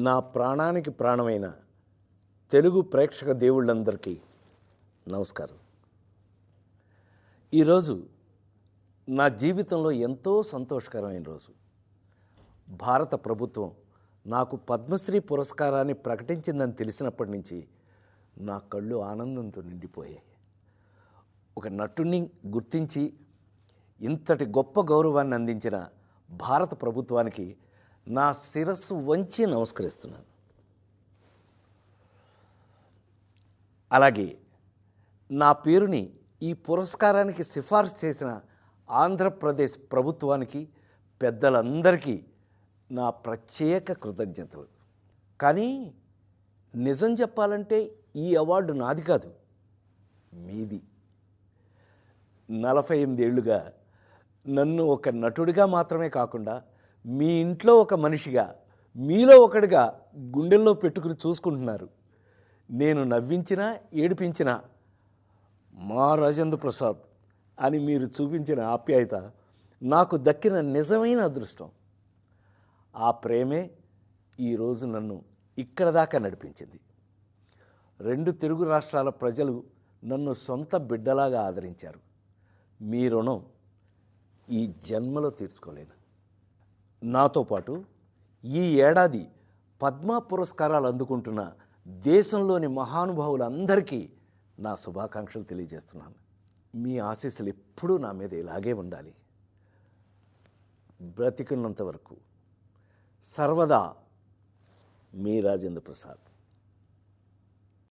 నా ప్రాణానికి ప్రాణమైన తెలుగు ప్రేక్షక దేవుళ్ళందరికీ నమస్కారం. ఈరోజు నా జీవితంలో ఎంతో సంతోషకరమైన రోజు. భారత ప్రభుత్వం నాకు పద్మశ్రీ పురస్కారాన్ని ప్రకటించిందని తెలిసినప్పటి నుంచి నా కళ్ళు ఆనందంతో నిండిపోయాయి. ఒక నటుడిని గుర్తించి ఇంతటి గొప్ప గౌరవాన్ని అందించిన భారత ప్రభుత్వానికి నా శిరస్సు వంచి నమస్కరిస్తున్నాను. అలాగే నా పేరుని ఈ పురస్కారానికి సిఫార్సు చేసిన ఆంధ్రప్రదేశ్ ప్రభుత్వానికి, పెద్దలందరికీ నా ప్రత్యేక కృతజ్ఞతలు. కానీ నిజం చెప్పాలంటే ఈ అవార్డు నాది కాదు, మీది. 48 ఏళ్లుగా నన్ను ఒక నటుడిగా మాత్రమే కాకుండా మీ ఇంట్లో ఒక మనిషిగా, మీలో ఒకడిగా గుండెల్లో పెట్టుకుని చూసుకుంటున్నారు. నేను నవ్వించినా ఏడిపించినా మా రాజేంద్ర ప్రసాద్ అని మీరు చూపించిన ఆప్యాయత నాకు దక్కిన నిజమైన అదృష్టం. ఆ ప్రేమే ఈరోజు నన్ను ఇక్కడ దాకా నడిపించింది. 2 తెలుగు రాష్ట్రాల ప్రజలు నన్ను సొంత బిడ్డలాగా ఆదరించారు. మీ రుణం ఈ జన్మలో తీర్చుకోలేను. నాతో పాటు ఈ ఏడాది పద్మ పురస్కారాలు అందుకుంటున్న దేశంలోని మహానుభావులందరికీ నా శుభాకాంక్షలు తెలియజేస్తున్నాను. మీ ఆశీస్సులు ఎప్పుడూ నా మీద ఇలాగే ఉండాలి. బ్రతికున్నంత వరకు సర్వదా మీ రాజేంద్ర ప్రసాద్.